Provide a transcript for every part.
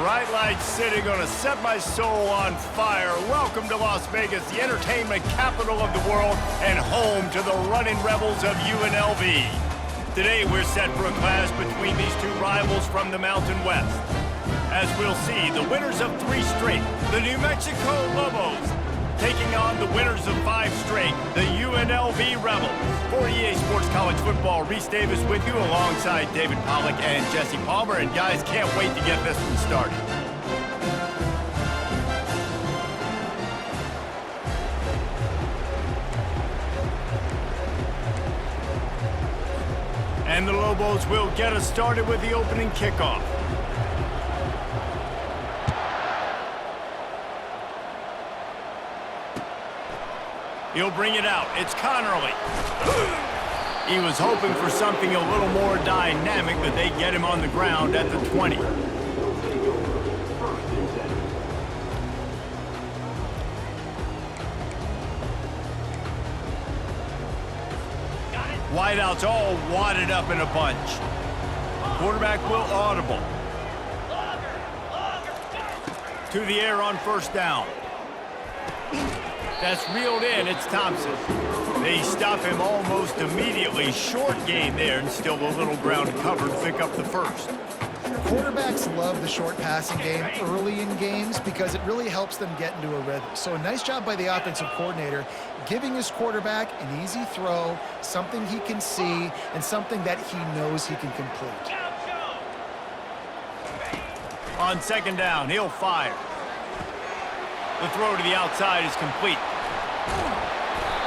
Bright lights city, gonna set my soul on fire. Welcome to Las Vegas, the entertainment capital of the world and home to the running rebels of UNLV. Today we're set for a clash between these two rivals from the Mountain West. As we'll see, the winners of 3 straight, the New Mexico Lobos, taking on the winners of 5 straight, the UNLV Rebels. For EA Sports College Football, Reese Davis with you alongside David Pollack and Jesse Palmer. And guys, can't wait to get this one started. And the Lobos will get us started with the opening kickoff. He'll bring it out. It's Connerly. He was hoping for something a little more dynamic, but they get him on the ground at the 20. Wideouts all wadded up in a bunch. Quarterback will audible. To the air on first down. That's reeled in. It's Thompson. They stop him almost immediately. Short gain there, and still a little ground covered to pick up the first. Quarterbacks love the short passing game early in games because it really helps them get into a rhythm. So a nice job by the offensive coordinator giving his quarterback an easy throw, something he can see, and something that he knows he can complete. On second down, he'll fire. The throw to the outside is complete.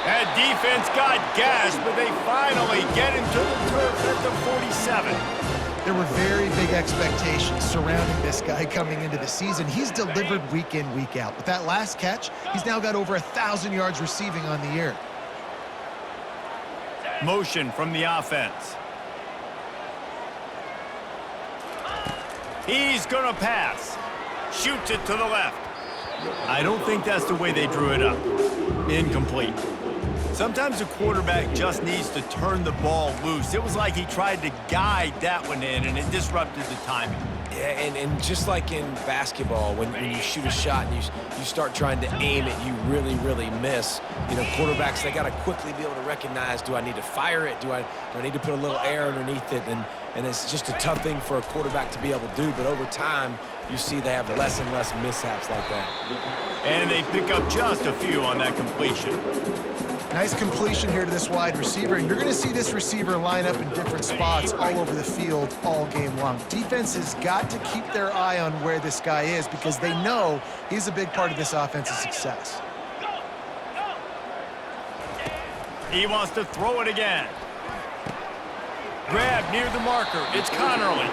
That defense got gashed, but they finally get him to the turf at the 47. There were very big expectations surrounding this guy coming into the season. He's delivered week in, week out. With that last catch, he's now got over 1,000 yards receiving on the year. Motion from the offense. He's gonna pass. Shoots it to the left. I don't think that's the way they drew it up. Incomplete. Sometimes a quarterback just needs to turn the ball loose. It was like he tried to guide that one in, and it disrupted the timing. Yeah, and just like in basketball, when you shoot a shot and you start trying to aim it, you really miss. You know, quarterbacks, they got to quickly be able to recognize, do I need to fire it? Do I need to put a little air underneath it? And it's just a tough thing for a quarterback to be able to do. But over time, you see they have less and less mishaps like that. And they pick up just a few on that completion. Nice completion here to this wide receiver, and you're going to see this receiver line up in different spots all over the field all game long. Defense has got to keep their eye on where this guy is because they know he's a big part of this offense's success. He wants to throw it again. Grab near the marker. It's Connerly.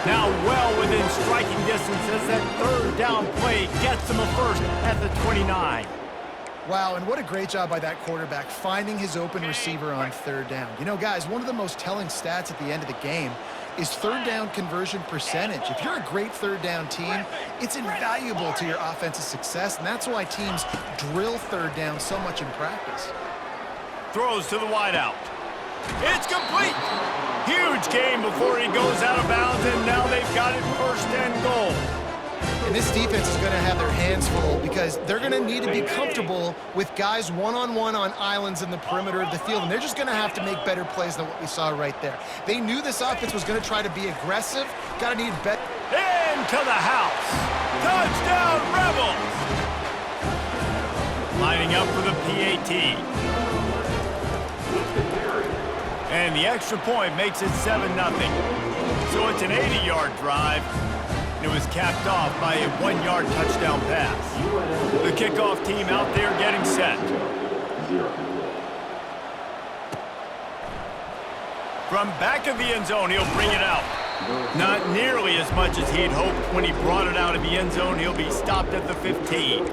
Now well within striking distance as that third down play gets him a first at the 29. Wow, and what a great job by that quarterback finding his open receiver on third down. You know, guys, one of the most telling stats at the end of the game is third down conversion percentage. If you're a great third down team, it's invaluable to your offensive success, and that's why teams drill third down so much in practice. Throws to the wideout. It's complete. Huge gain before he goes out of bounds, and now they've got it first and goal. And this defense is going to have their hands full because they're going to need to be comfortable with guys one-on-one on islands in the perimeter of the field, and they're just going to have to make better plays than what we saw right there. They knew this offense was going to try to be aggressive. Got to need better. Into the house. Touchdown, Rebels. Lining up for the PAT. And the extra point makes it 7-0. So it's an 80-yard drive. It was capped off by a 1-yard touchdown pass. The kickoff team out there getting set. From back of the end zone, he'll bring it out. Not nearly as much as he'd hoped when he brought it out of the end zone. He'll be stopped at the 15.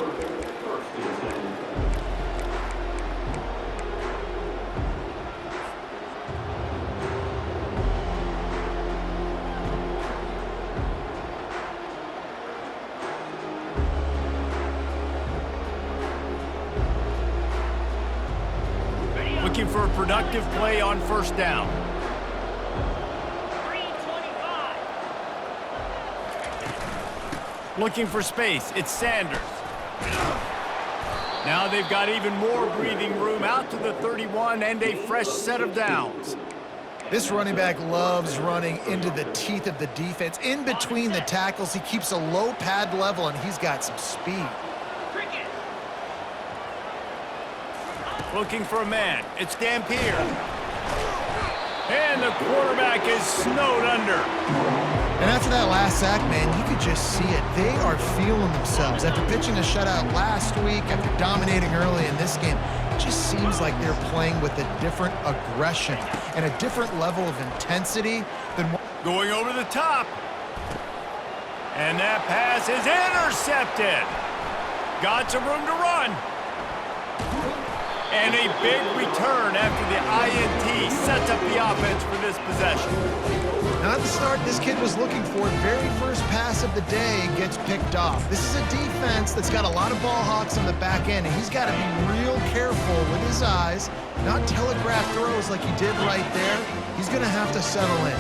productive play on first down. 325. Looking for space, it's Sanders. Now they've got even more breathing room out to the 31 and a fresh set of downs. This running back loves running into the teeth of the defense. In between the tackles, he keeps a low pad level, and he's got some speed. Looking for a man, it's Dampier. And the quarterback is snowed under. And after that last sack, man, you could just see it. They are feeling themselves. After pitching a shutout last week, after dominating early in this game, it just seems like they're playing with a different aggression and a different level of intensity than what... Going over the top. And that pass is intercepted. Got some room to run. And a big return after the INT sets up the offense for this possession. Not the start this kid was looking for. Very first pass of the day gets picked off. This is a defense that's got a lot of ball hawks on the back end, and he's got to be real careful with his eyes, not telegraph throws like he did right there. He's going to have to settle in.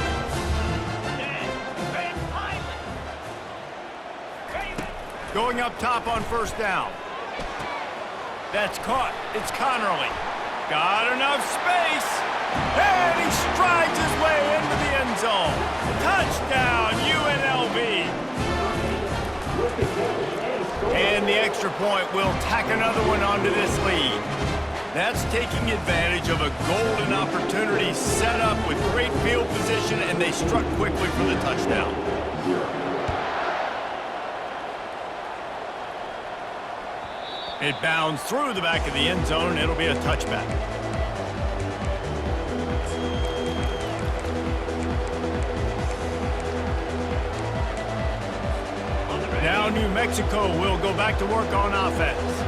Going up top on first down. That's caught. It's Connerly. Got enough space. And he strides his way into the end zone. Touchdown, UNLV. And the extra point will tack another one onto this lead. That's taking advantage of a golden opportunity set up with great field position, and they struck quickly for the touchdown. It bounds through the back of the end zone, and it'll be a touchback. Now New Mexico will go back to work on offense.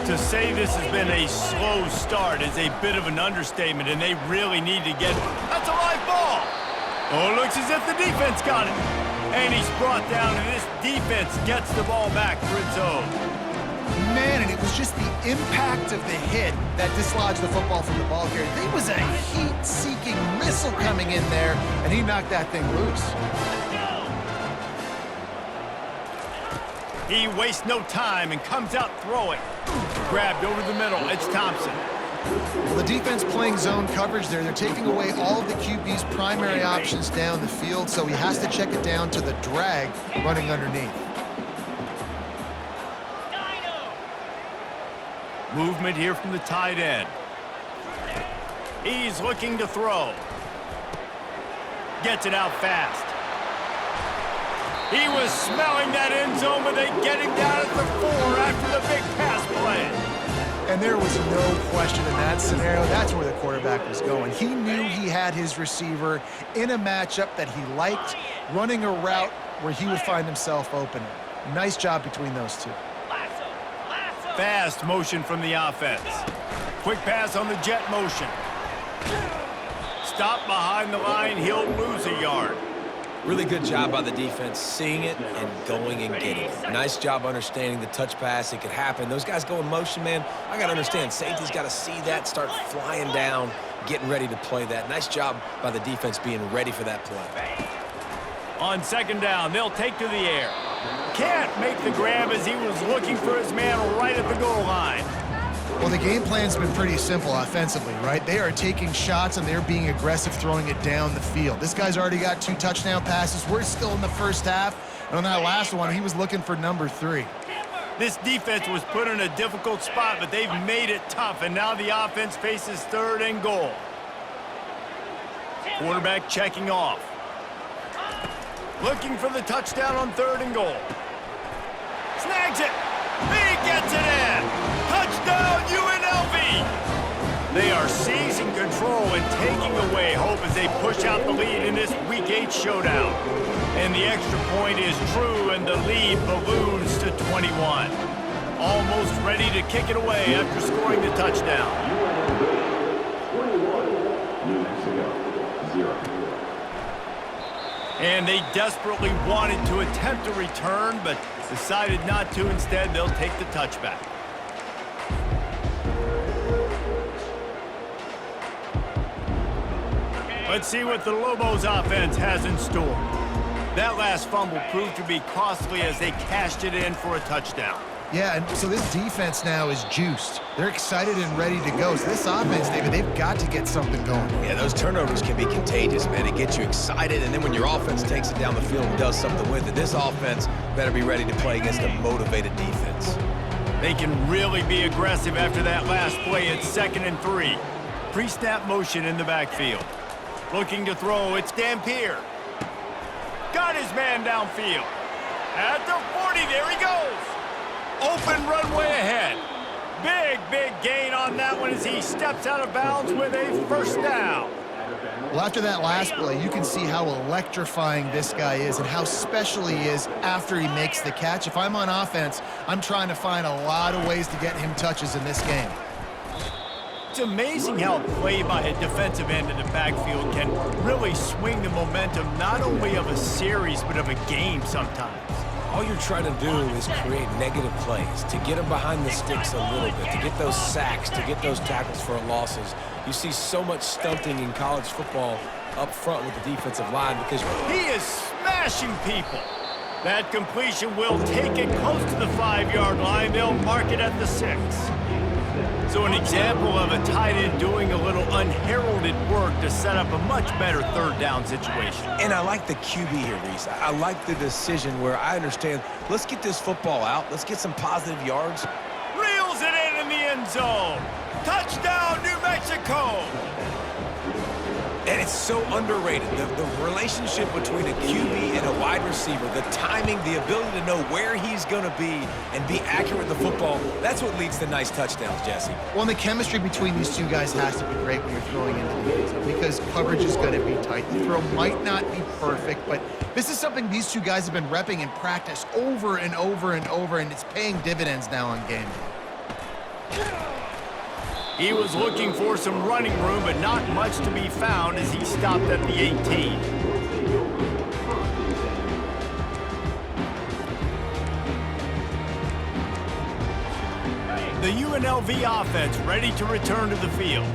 To say this has been a slow start is a bit of an understatement, and they really need to get... That's a live ball! Oh, it looks as if the defense got it. And he's brought down, and this defense gets the ball back for its own. Man, and it was just the impact of the hit that dislodged the football from the ball carrier. There was a heat-seeking missile coming in there, and he knocked that thing loose. He wastes no time and comes out throwing. Grabbed over the middle. It's Thompson. Well, the defense playing zone coverage there. They're taking away all of the QB's primary options down the field, so he has to check it down to the drag running underneath. Movement here from the tight end. He's looking to throw. Gets it out fast. He was smelling that end zone, but they get him down at the 4 after the big pass play. And there was no question in that scenario. That's where the quarterback was going. He knew he had his receiver in a matchup that he liked, running a route where he would find himself open. Nice job between those two. Fast motion from the offense. Quick pass on the jet motion. Stop behind the line, he'll lose a yard. Really good job by the defense, seeing it and going and getting it. Nice job understanding the touch pass. It could happen. Those guys go in motion, man. I got to understand, safety's got to see that, start flying down, getting ready to play that. Nice job by the defense being ready for that play. On second down, they'll take to the air. Can't make the grab as he was looking for his man right at the goal line. Well, the game plan's been pretty simple offensively, right? They are taking shots and they're being aggressive, throwing it down the field. This guy's already got 2 touchdown passes. We're still in the first half. And on that last one, he was looking for number 3. This defense was put in a difficult spot, but they've made it tough, and now the offense faces 3rd and goal. Quarterback checking off. Looking for the touchdown on 3rd and goal. Snags it. He gets it in. Touchdown, UNLV. They are seizing control and taking away hope as they push out the lead in this Week 8 showdown. And the extra point is true, and the lead balloons to 21. Almost ready to kick it away after scoring the touchdown. 21, New Mexico, 0. And they desperately wanted to attempt a return, but decided not to. Instead, they'll take the touchback. Let's see what the Lobos offense has in store. That last fumble proved to be costly as they cashed it in for a touchdown. Yeah, and so this defense now is juiced. They're excited and ready to go. So this offense, David, they've got to get something going. Yeah, those turnovers can be contagious, man. It gets you excited, and then when your offense takes it down the field and does something with it, this offense better be ready to play against a motivated defense. They can really be aggressive after that last play at 2nd and 3. Pre-snap motion in the backfield. Looking to throw, it's Dampier. Got his man downfield. At the 40, there he goes. Open runway ahead. Big gain on that one as he steps out of bounds with a first down. Well, after that last play, you can see how electrifying this guy is and how special he is after he makes the catch. If I'm on offense, I'm trying to find a lot of ways to get him touches in this game. It's amazing how play by a defensive end in the backfield can really swing the momentum not only of a series but of a game sometimes. All you're trying to do is create negative plays, to get them behind the sticks a little bit, to get those sacks, to get those tackles for losses. You see so much stunting in college football up front with the defensive line because he is smashing people. That completion will take it close to the 5-yard line. They'll mark it at the 6. So an example of a tight end doing a little unheralded work to set up a much better 3rd down situation. And I like the QB here, Reese. I like the decision where I understand, let's get this football out. Let's get some positive yards. Reels it in the end zone. Touchdown, New Mexico. And it's so underrated. The relationship between a QB and a wide receiver, the timing, the ability to know where he's going to be and be accurate with the football, that's what leads to nice touchdowns, Jesse. Well, and the chemistry between these two guys has to be great when you're throwing into the end zone because coverage is going to be tight. The throw might not be perfect, but this is something these two guys have been repping in practice over and over and over, and it's paying dividends now on game day. He was looking for some running room, but not much to be found as he stopped at the 18. The UNLV offense ready to return to the field.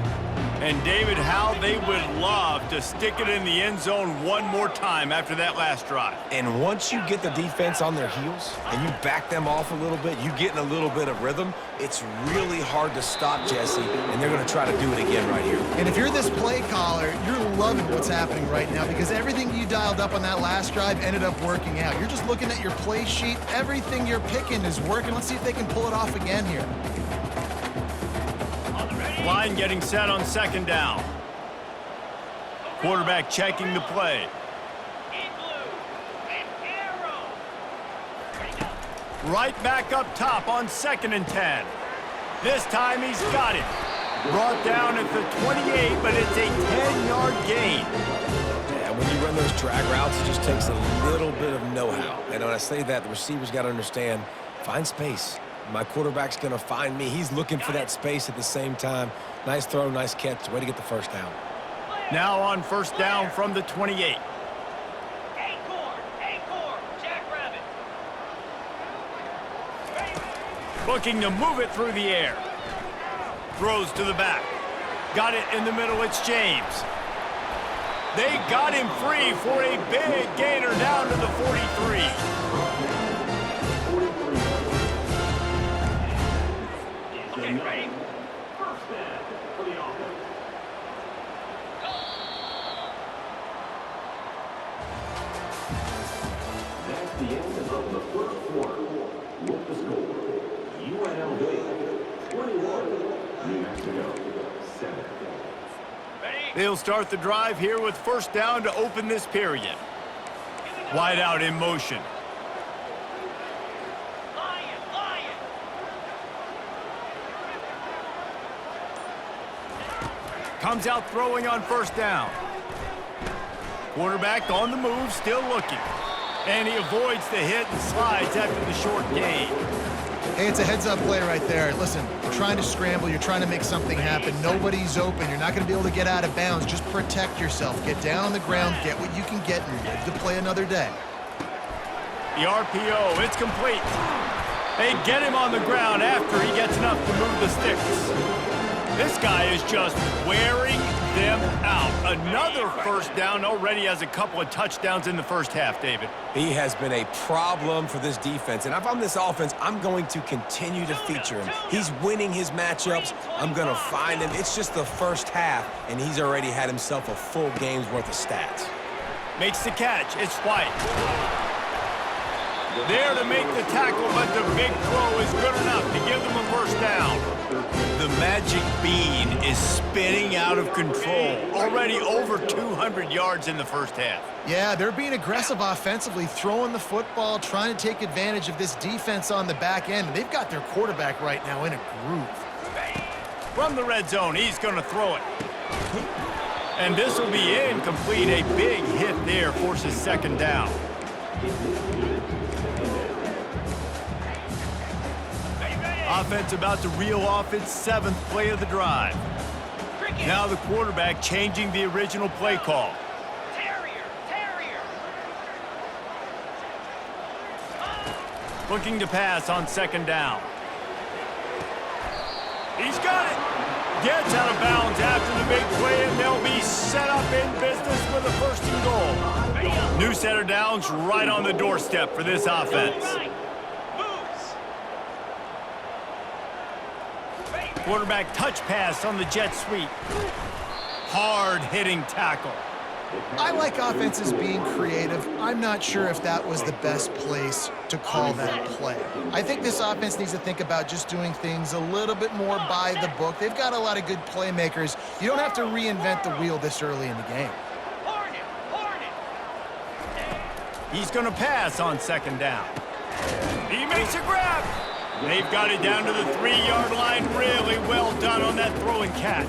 And David, how they would love to stick it in the end zone one more time after that last drive. And once you get the defense on their heels and you back them off a little bit, you get in a little bit of rhythm, it's really hard to stop, Jesse, and they're going to try to do it again right here. And if you're this play caller, you're loving what's happening right now because everything you dialed up on that last drive ended up working out. You're just looking at your play sheet. Everything you're picking is working. Let's see if they can pull it off again here. Line getting set on 2nd down. Quarterback checking the play. Right back up top on 2nd and 10. This time he's got it. Brought down at the 28, but it's a 10-yard gain. Yeah, when you run those drag routes, it just takes a little bit of know-how. And when I say that, the receiver's got to understand, find space. My quarterback's going to find me. He's looking for that space at the same time. Nice throw, nice catch. Way to get the first down. Now on 1st down from the 28. Looking to move it through the air. Throws to the back. Got it in the middle. It's James. They got him free for a big gainer down to the 43. Ready? First down for the offense. That's the end of the first quarter. With the score, UNLV 21, New Mexico 7. They'll start the drive here with 1st down to open this period. Wide out in motion. Comes out throwing on 1st down. Quarterback on the move, still looking. And he avoids the hit and slides after the short gain. Hey, it's a heads-up play right there. Listen, you're trying to scramble. You're trying to make something happen. Nobody's open. You're not going to be able to get out of bounds. Just protect yourself. Get down on the ground. Get what you can get and live to play another day. The RPO, it's complete. They get him on the ground after he gets enough to move the sticks. This guy is just wearing them out. A another first down, already has a couple of touchdowns in the first half, David. He has been a problem for this defense, and if I'm this offense, I'm going to continue to feature him. He's winning his matchups. I'm going to find him. It's just the first half, and he's already had himself a full game's worth of stats. Makes the catch. It's White. There to make the tackle, but the big throw is good enough to give them a first down. The magic bean is spinning out of control. Already over 200 yards in the first half. Yeah, they're being aggressive offensively, throwing the football, trying to take advantage of this defense on the back end. They've got their quarterback right now in a groove. From the red zone, he's going to throw it. And this will be incomplete. A big hit there forces second down. Offense about to reel off its 7th play of the drive. Now the quarterback changing the original play call. Looking to pass on second down. He's got it. Gets out of bounds after the big play, and they'll be set up in business with a first and goal. New set of downs right on the doorstep for this offense. Quarterback touch pass on the jet sweep. Hard-hitting tackle. I like offenses being creative. I'm not sure if that was the best place to call that play. I think this offense needs to think about just doing things a little bit more by the book. They've got a lot of good playmakers. You don't have to reinvent the wheel this early in the game. He's going to pass on second down. He makes a grab. They've got it down to the 3-yard line. Really well done on that throw and catch.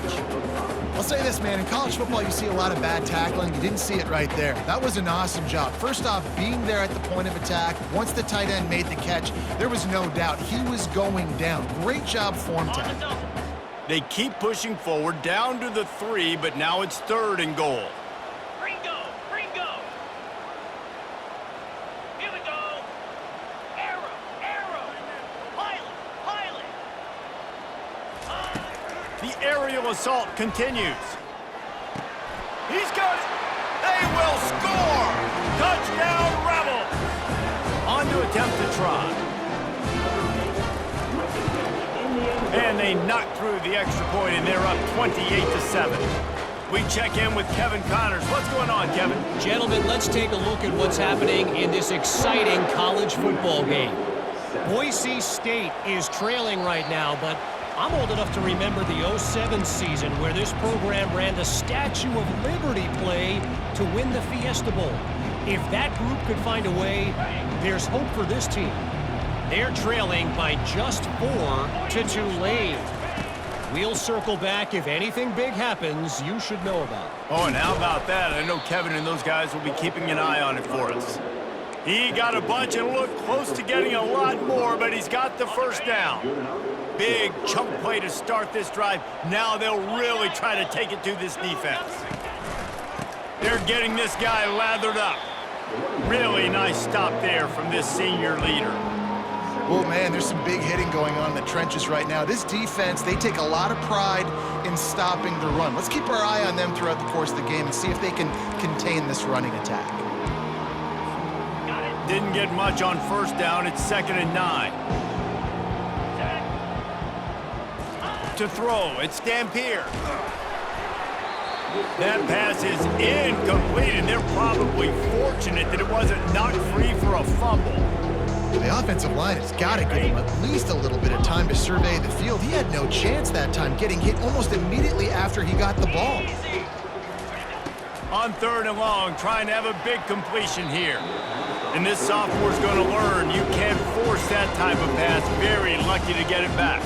I'll say this, man. In college football, you see a lot of bad tackling. You didn't see it right there. That was an awesome job. First off, being there at the point of attack. Once the tight end made the catch, there was no doubt he was going down. Great job form tackle. They keep pushing forward down to the 3, but now it's 3rd and goal. The aerial assault continues. He's got it. They will score. Touchdown, Rebels. On to attempt to try. And they knock through the extra point, and they're up 28-7. We check in with Kevin Connors. What's going on, Kevin? Gentlemen, let's take a look at what's happening in this exciting college football game. Boise State is trailing right now, but I'm old enough to remember the 07 season where this program ran the Statue of Liberty play to win the Fiesta Bowl. If that group could find a way, there's hope for this team. They're trailing by just 4 to Tulane. We'll circle back if anything big happens you should know about. Oh, and how about that? I know Kevin and those guys will be keeping an eye on it for us. He got a bunch and looked close to getting a lot more, but he's got the first down. Big chunk play to start this drive. Now they'll really try to take it to this defense. They're getting this guy lathered up. Really nice stop there from this senior leader. Oh, man, there's some big hitting going on in the trenches right now. This defense, they take a lot of pride in stopping the run. Let's keep our eye on them throughout the course of the game and see if they can contain this running attack. Didn't get much on first down. It's 2nd and 9. To throw, it's Dampier. That pass is incomplete, and they're probably fortunate that it wasn't knocked free for a fumble. The offensive line has got to give him at least a little bit of time to survey the field. He had no chance that time, getting hit almost immediately after he got the ball. On 3rd and long, trying to have a big completion here. And this sophomore's going to learn you can't force that type of pass. Very lucky to get it back.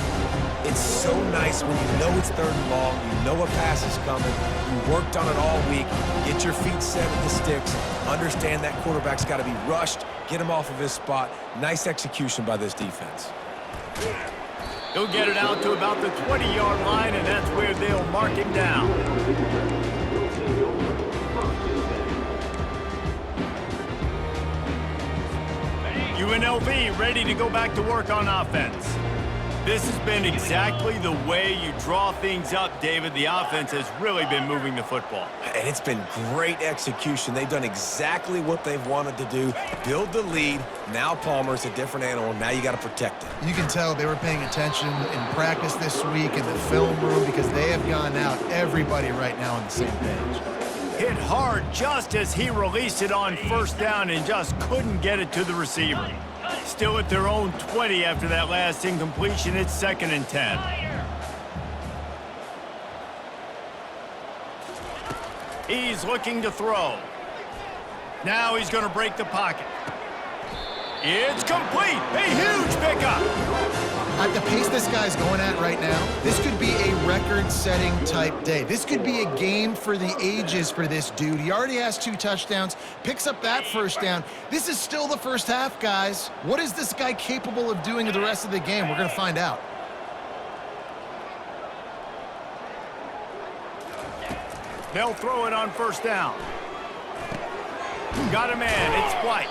It's so nice when you know it's 3rd and long, you know a pass is coming, you worked on it all week, get your feet set with the sticks, understand that quarterback's got to be rushed, get him off of his spot. Nice execution by this defense. He'll get it out to about the 20-yard line, and that's where they'll mark him down. UNLV ready to go back to work on offense. This has been exactly the way you draw things up, David. The offense has really been moving the football. And it's been great execution. They've done exactly what they've wanted to do. Build the lead. Now Palmer's a different animal. Now you got to protect it. You can tell they were paying attention in practice this week in the film room because they have gone out, everybody right now on the same page. Hit hard just as he released it on first down and just couldn't get it to the receiver. Still at their own 20 after that last incompletion. It's 2nd and 10. He's looking to throw. Now he's going to break the pocket. It's complete. A huge pickup. At the pace this guy's going at right now, this could be a record-setting type day. This could be a game for the ages for this dude. He already has 2 touchdowns, picks up that first down. This is still the first half, guys. What is this guy capable of doing in the rest of the game? We're going to find out. They'll throw it on first down. Got a man. It's White.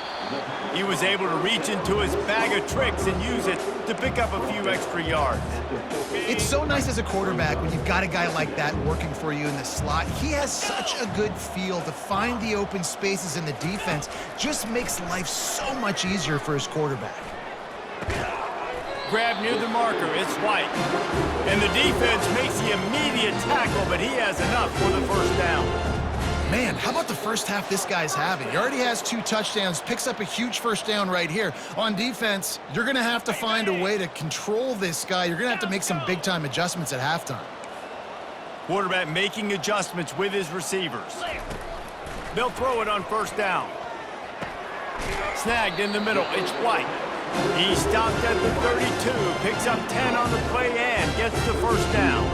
He was able to reach into his bag of tricks and use it to pick up a few extra yards. It's so nice as a quarterback when you've got a guy like that working for you in the slot. He has such a good feel to find the open spaces in the defense. Just makes life so much easier for his quarterback. Grab near the marker. It's White. And the defense makes the immediate tackle, but he has enough for the first down. Man, how about the first half this guy's having? He already has 2 touchdowns, picks up a huge first down right here. On defense, you're going to have to find a way to control this guy. You're going to have to make some big-time adjustments at halftime. Quarterback making adjustments with his receivers. They'll throw it on first down. Snagged in the middle. It's White. He stopped at the 32, picks up 10 on the play and gets the first down.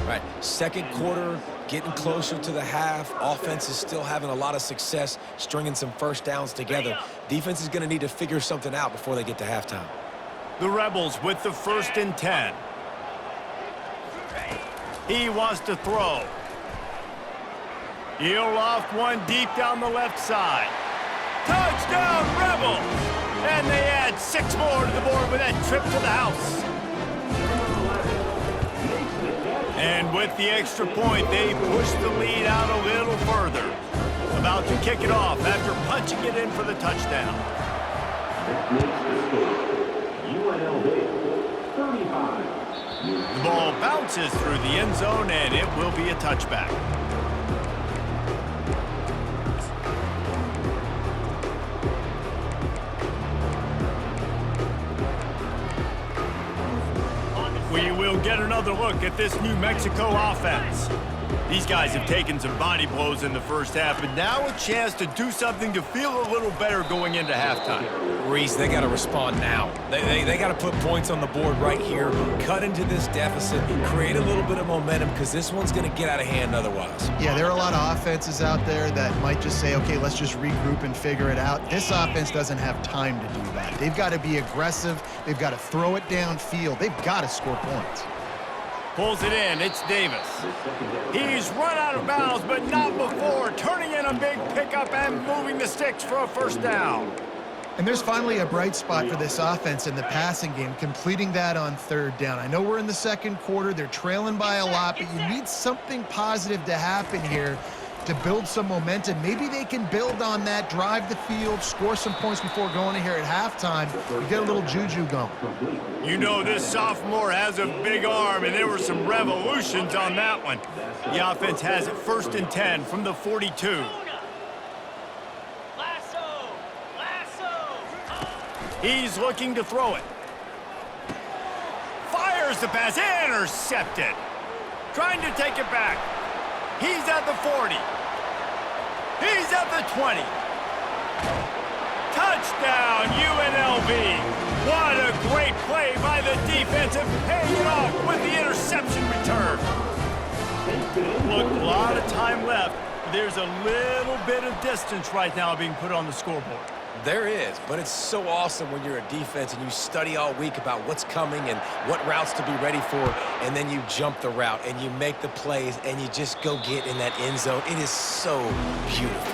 Right, second quarter, getting closer to the half. Offense is still having a lot of success stringing some first downs together. Defense is going to need to figure something out before they get to halftime. The Rebels with the 1st and 10. He wants to throw. He'll loft one deep down the left side. Touchdown, Rebels! And they add 6 more to the board with that trip to the house. And with the extra point, they push the lead out a little further. About to kick it off after punching it in for the touchdown. That makes the score UNLV 35. The ball bounces through the end zone, and it will be a touchback. We will get another look at this New Mexico offense. These guys have taken some body blows in the first half, but now a chance to do something to feel a little better going into halftime. Reese, they got to respond now. They got to put points on the board right here, cut into this deficit, create a little bit of momentum because this one's going to get out of hand otherwise. Yeah, there are a lot of offenses out there that might just say, okay, let's just regroup and figure it out. This offense doesn't have time to do that. They've got to be aggressive. They've got to throw it downfield. They've got to score points. Pulls it in. It's Davis. He's run out of bounds, but not before. Turning in a big pickup and moving the sticks for a first down. And there's finally a bright spot for this offense in the passing game, completing that on 3rd down. I know we're in the 2nd quarter. They're trailing by a lot, but you need something positive to happen here to build some momentum. Maybe they can build on that, drive the field, score some points before going in here at halftime. You get a little juju going. You know this sophomore has a big arm, and there were some revolutions on that one. The offense has it 1st and 10 from the 42. He's looking to throw it. Fires the pass, intercepted. Trying to take it back. He's at the 40. He's at the 20. Touchdown, UNLV. What a great play by the defense and paying it off with the interception return. Look, a lot of time left. There's a little bit of distance right now being put on the scoreboard. There is, but it's so awesome when you're a defense and you study all week about what's coming and what routes to be ready for, and then you jump the route and you make the plays and you just go get in that end zone. It is so beautiful.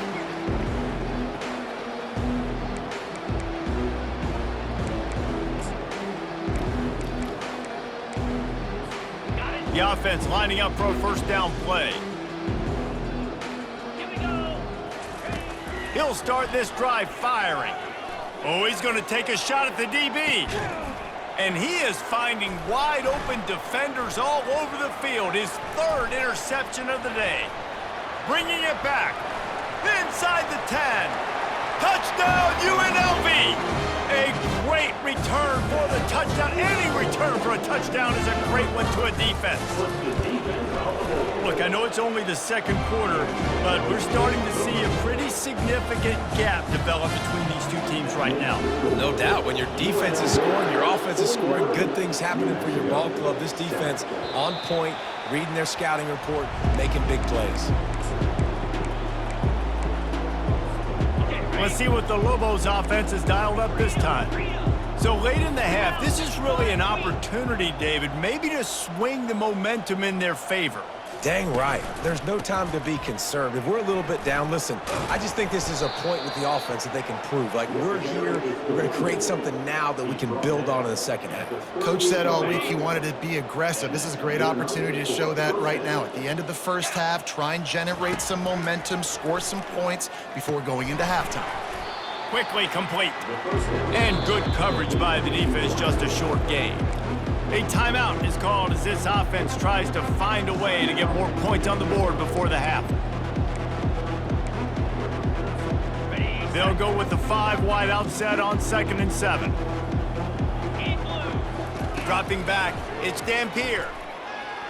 The offense lining up for a first down play. He'll start this drive firing. Oh, he's going to take a shot at the DB. And he is finding wide open defenders all over the field. His third interception of the day. Bringing it back. Inside the 10. Touchdown, UNLV! A great return for the touchdown. Any return for a touchdown is a great one to a defense. Look, I know it's only the second quarter, but we're starting to see a pretty significant gap develop between these two teams right now. No doubt. When your defense is scoring, your offense is scoring, good things happening for your ball club. This defense on point, reading their scouting report, making big plays. Let's see what the Lobos offense has dialed up this time. So late in the half, this is really an opportunity, David, maybe to swing the momentum in their favor. Dang right. There's no time to be conservative. We're a little bit down. Listen, I just think this is a point with the offense that they can prove. Like, we're here, we're going to create something now that we can build on in the second half. Coach said all week he wanted to be aggressive. This is a great opportunity to show that right now. At the end of the first half, try and generate some momentum, score some points before going into halftime. Quickly complete. And good coverage by the defense, just a short gain. A timeout is called as this offense tries to find a way to get more points on the board before the half. They'll go with the 5 wide out set on 2nd and 7. Dropping back, it's Dampier.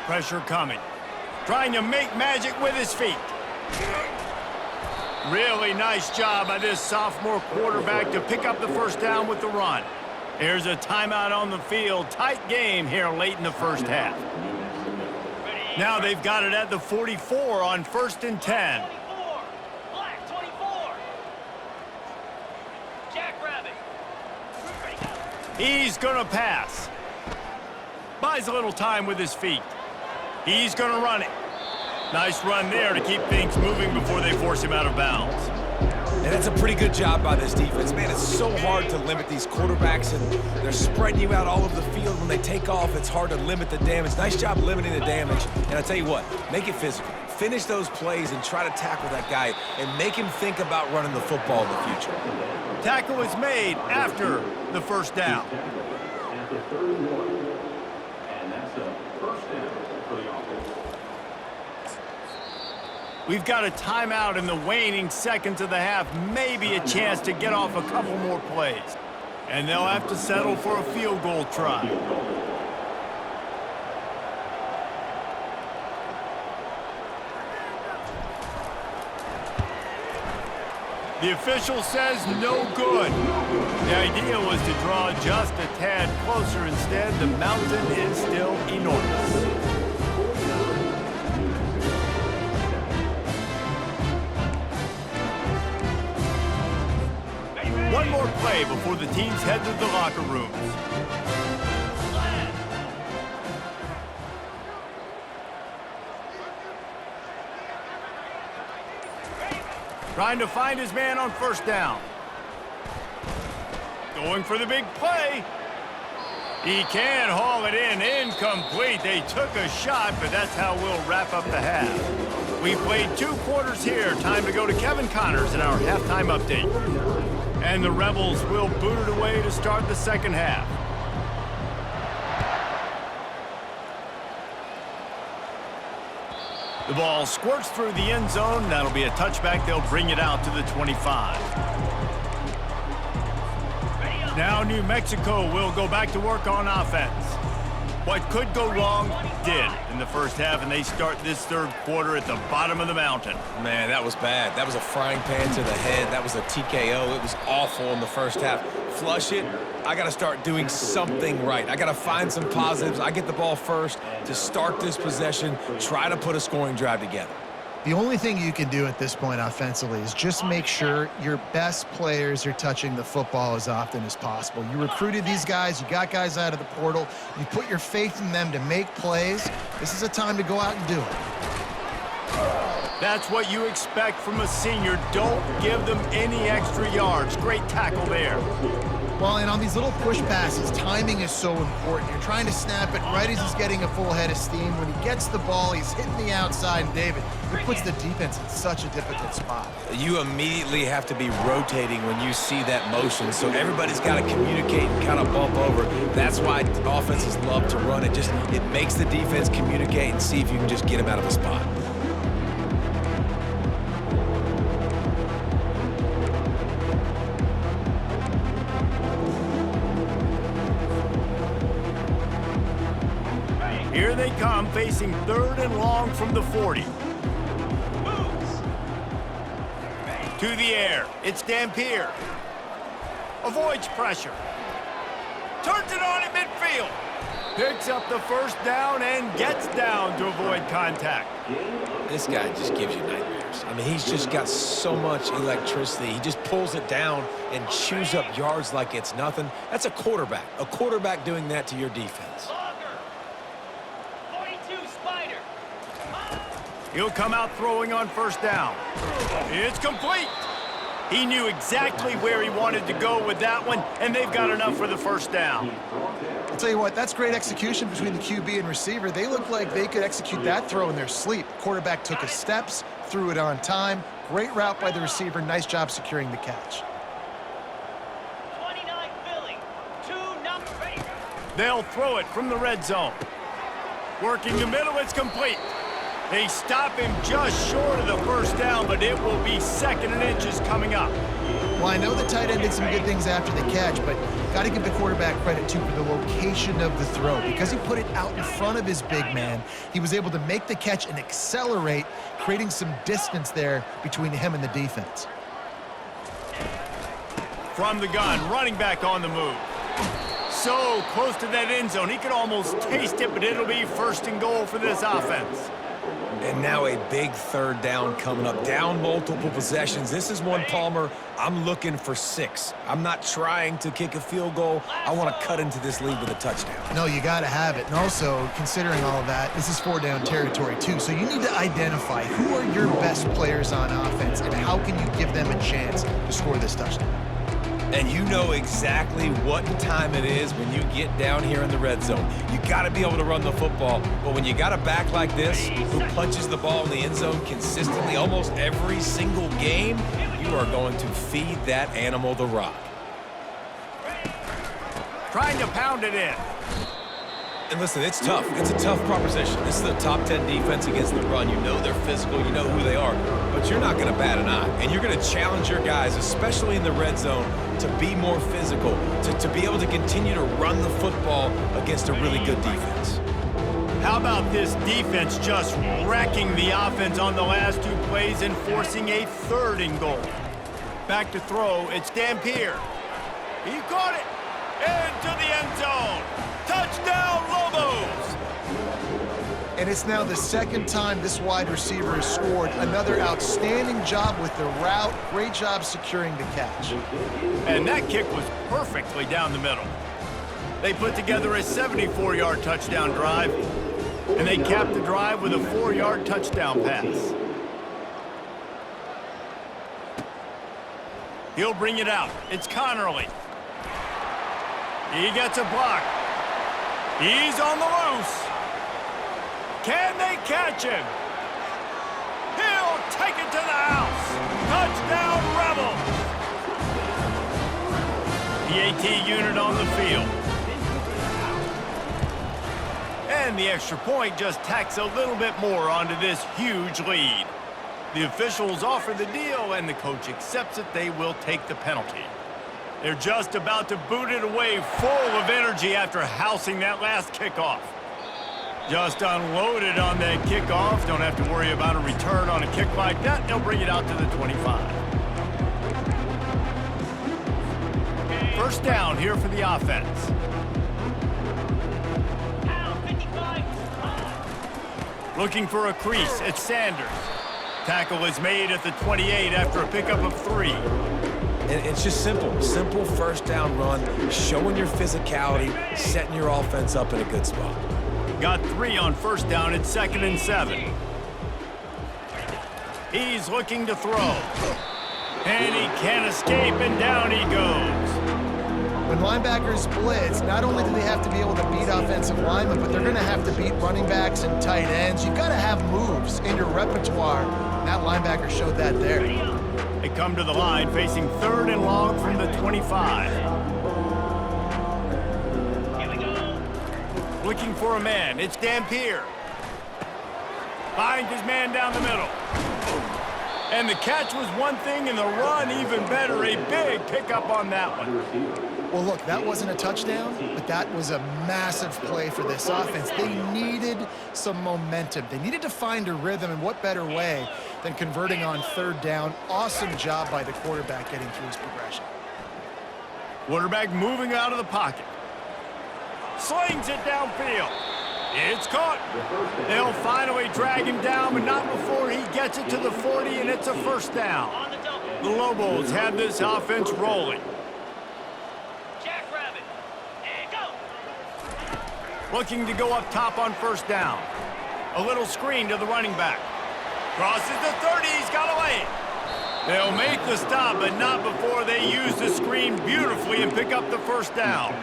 Pressure coming. Trying to make magic with his feet. Really nice job by this sophomore quarterback to pick up the first down with the run. Here's a timeout on the field. Tight game here late in the first half. Now they've got it at the 44 on 1st and 10. Black 24. Jackrabbit. He's going to pass. Buys a little time with his feet. He's going to run it. Nice run there to keep things moving before they force him out of bounds. And it's a pretty good job by this defense. Man, it's so hard to limit these quarterbacks, and they're spreading you out all over the field. When they take off, it's hard to limit the damage. Nice job limiting the damage. And I tell you what, make it physical. Finish those plays and try to tackle that guy and make him think about running the football in the future. Tackle is made after the first down. At the 31. And that's a first down for the offense. We've got a timeout in the waning seconds of the half. Maybe a chance to get off a couple more plays. And they'll have to settle for a field goal try. The official says no good. The idea was to draw just a tad closer. Instead, the mountain is still enormous. One more play before the teams head to the locker rooms. Trying to find his man on first down. Going for the big play. He can haul it in. Incomplete. They took a shot, but that's how we'll wrap up the half. We've played 2 quarters here. Time to go to Kevin Connors in our halftime update. And the Rebels will boot it away to start the second half. The ball squirts through the end zone. That'll be a touchback. They'll bring it out to the 25. Now New Mexico will go back to work on offense. What could go wrong did in the first half, and they start this third quarter at the bottom of the mountain. Man, that was bad. That was a frying pan to the head. That was a TKO. It was awful in the first half. Flush it. I got to start doing something right. I got to find some positives. I get the ball first to start this possession, try to put a scoring drive together. The only thing you can do at this point offensively is just make sure your best players are touching the football as often as possible. You recruited these guys. You got guys out of the portal. You put your faith in them to make plays. This is a time to go out and do it. That's what you expect from a senior. Don't give them any extra yards. Great tackle there. Well, and on these little push passes, timing is so important. You're trying to snap it right as he's getting a full head of steam. When he gets the ball, he's hitting the outside, and David, it puts the defense in such a difficult spot. You immediately have to be rotating when you see that motion, so everybody's got to communicate and kind of bump over. That's why offenses love to run it. It makes the defense communicate and see if you can just get him out of a spot. Here they come, facing 3rd and long from the 40. To the air, it's Dampier. Avoids pressure. Turns it on in midfield. Picks up the first down and gets down to avoid contact. This guy just gives you nightmares. I mean, he's just got so much electricity. He just pulls it down and chews up yards like it's nothing. That's a quarterback. A quarterback doing that to your defense. He'll come out throwing on first down. It's complete. He knew exactly where he wanted to go with that one, and they've got enough for the first down. I'll tell you what, that's great execution between the QB and receiver. They look like they could execute that throw in their sleep. Quarterback took his steps, threw it on time. Great route by the receiver. Nice job securing the catch. 29 Philly, 2-0. They'll throw it from the red zone. Working the middle, it's complete. They stop him just short of the first down, but it will be 2nd and inches coming up. Well, I know the tight end did some good things after the catch, but got to give the quarterback credit, too, for the location of the throw. Because he put it out in front of his big man, he was able to make the catch and accelerate, creating some distance there between him and the defense. From the gun, running back on the move. So close to that end zone, he could almost taste it, but it'll be 1st and goal for this offense. And now a big 3rd down coming up. Down multiple possessions. This is one, Palmer, I'm looking for 6. I'm not trying to kick a field goal. I want to cut into this lead with a touchdown. No, you got to have it. And also, considering all of that, this is 4-down territory, too. So you need to identify who are your best players on offense and how can you give them a chance to score this touchdown. And you know exactly what time it is when you get down here in the red zone. You got to be able to run the football, but when you got a back like this who punches the ball in the end zone consistently almost every single game, you are going to feed that animal the rock. Trying to pound it in. And listen, it's tough. It's a tough proposition. This is the top 10 defense against the run. You know they're physical. You know who they are. But you're not going to bat an eye. And you're going to challenge your guys, especially in the red zone, to be more physical, to be able to continue to run the football against a really good defense. How about this defense just wrecking the offense on the last 2 plays and forcing a 3rd and goal? Back to throw, it's Dampier. He caught it into the end zone. Touchdown, Lobos! And it's now the 2nd time this wide receiver has scored. Another outstanding job with the route. Great job securing the catch. And that kick was perfectly down the middle. They put together a 74-yard touchdown drive, and they capped the drive with a 4-yard touchdown pass. He'll bring it out. It's Connerly. He gets a block. He's on the loose. Can they catch him? He'll take it to the house. Touchdown, Rebels. The AT unit on the field. And the extra point just tacks a little bit more onto this huge lead. The officials offer the deal, and the coach accepts it. They will take the penalty. They're just about to boot it away full of energy after housing that last kickoff. Just unloaded on that kickoff. Don't have to worry about a return on a kick like that. They'll bring it out to the 25. First down here for the offense. Looking for a crease, it's Sanders. Tackle is made at the 28 after a pickup of 3. And it's just simple. Simple 1st down run, showing your physicality, setting your offense up in a good spot. Got 3 on 1st down. It's 2nd and 7. He's looking to throw. And he can't escape, and down he goes. When linebackers blitz, not only do they have to be able to beat offensive linemen, but they're going to have to beat running backs and tight ends. You've got to have moves in your repertoire. And that linebacker showed that there. They come to the line facing 3rd and long from the 25. Here we go. Looking for a man. It's Dampier. Finds his man down the middle. And the catch was one thing, and the run even better. A big pickup on that one. Well, look, that wasn't a touchdown, but that was a massive play for this offense. They needed some momentum. They needed to find a rhythm, and what better way than converting on 3rd down. Awesome job by the quarterback getting through his progression. Quarterback moving out of the pocket. Slings it downfield. It's caught. They'll finally drag him down, but not before he gets it to the 40, and it's a 1st down. On the double. The Lobos have this offense rolling. Jackrabbit. And go. Looking to go up top on 1st down. A little screen to the running back. Crosses the 30, he's got away. They'll make the stop, but not before they use the screen beautifully and pick up the 1st down.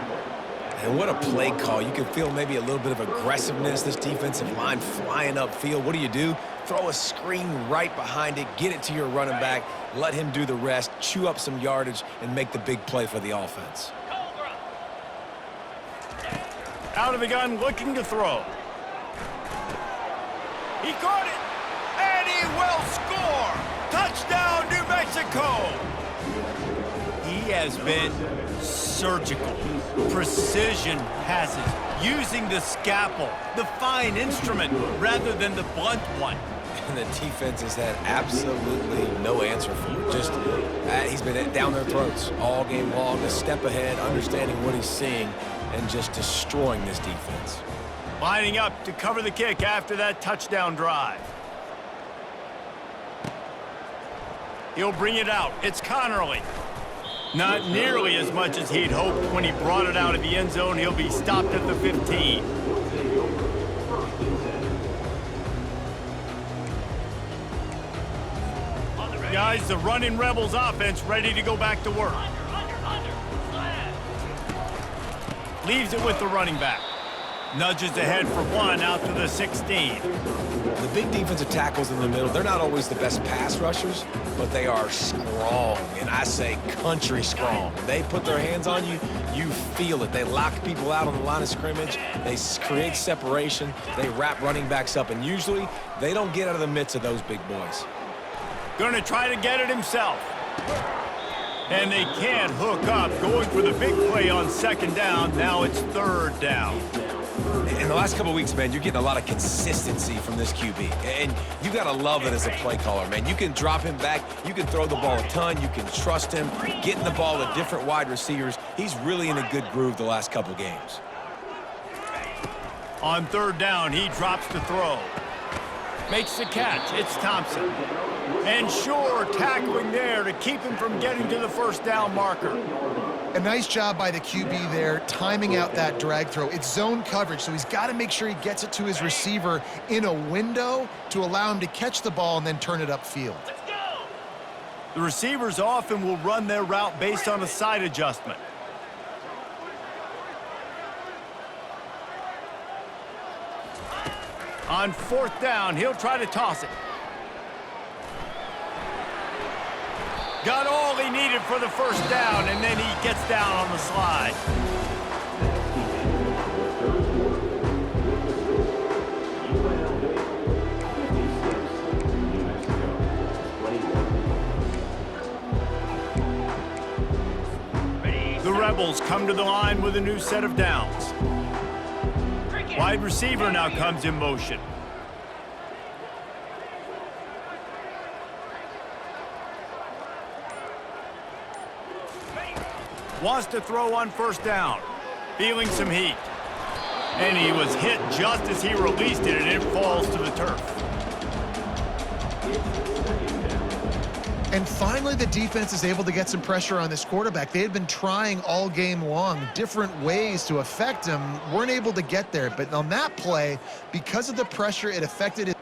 And what a play call. You can feel maybe a little bit of aggressiveness, this defensive line flying upfield. What do? Throw a screen right behind it, get it to your running back, let him do the rest, chew up some yardage, and make the big play for the offense. Cobra. Out of the gun, looking to throw. He caught it, and he will score! Touchdown, New Mexico! He has been surgical, precision passes, using the scalpel, the fine instrument, rather than the blunt one. And the defense has had absolutely no answer for it. Just, he's been down their throats all game long, a step ahead, understanding what he's seeing, and just destroying this defense. Lining up to cover the kick after that touchdown drive. He'll bring it out. It's Connerly. Not nearly as much as he'd hoped when he brought it out of the end zone. He'll be stopped at the 15. Guys, the running Rebels offense ready to go back to work. Under. Slide. Leaves it with the running back. Nudges ahead for 1 out to the 16. The big defensive tackles in the middle, they're not always the best pass rushers, but they are strong, and I say country strong. When they put their hands on you, you feel it. They lock people out on the line of scrimmage. They create separation. They wrap running backs up, and usually they don't get out of the midst of those big boys. Gonna try to get it himself. And they can't hook up. Going for the big play on 2nd down. Now it's 3rd down. In the last couple of weeks, man, you're getting a lot of consistency from this QB. And you got to love it as a play caller, man. You can drop him back. You can throw the ball a ton. You can trust him. Getting the ball to different wide receivers. He's really in a good groove the last couple of games. On 3rd down, he drops to throw. Makes the catch. It's Thompson. And sure, tackling there to keep him from getting to the 1st down marker. A nice job by the QB there, timing out that drag throw. It's zone coverage, so he's got to make sure he gets it to his receiver in a window to allow him to catch the ball and then turn it upfield. Let's go. The receivers often will run their route based on a side adjustment. On 4th down, he'll try to toss it. Got all he needed for the 1st down, and then he gets down on the slide. The Rebels come to the line with a new set of downs. Wide receiver now comes in motion. Wants to throw on 1st down. Feeling some heat. And he was hit just as he released it, and it falls to the turf. And finally, the defense is able to get some pressure on this quarterback. They had been trying all game long different ways to affect him. Weren't able to get there. But on that play, because of the pressure, it affected his